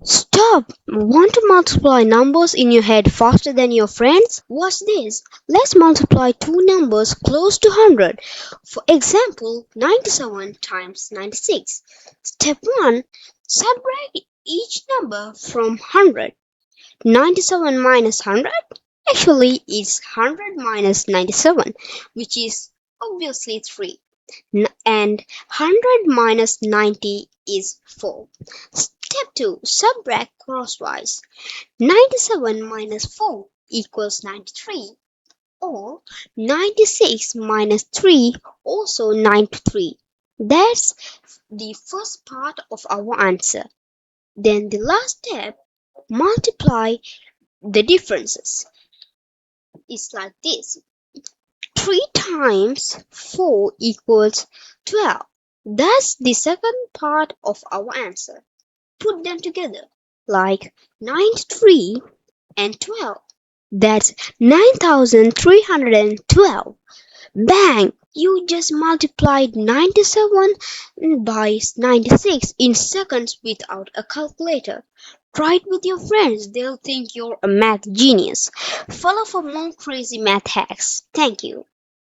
Stop! Want to multiply numbers in your head faster than your friends? Watch this. Let's multiply two numbers close to 100. For example, 97 times 96. Step 1. Subtract each number from 100. 97 minus 100 actually is 100 minus 97, which is obviously 3. And 100 minus 90 is 4. Step 2. Subtract crosswise. 97 minus 4 equals 93, or 96 minus 3 also 93. That's the first part of our answer. Then the last step, multiply the differences. It's like this. 3 times 4 equals 12. That's the second part of our answer. Put them together, like 93 and 12. That's 9312. Bang! You just multiplied 97 by 96 in seconds without a calculator. Try it with your friends, they'll think you're a math genius. Follow for more crazy math hacks. Thank you.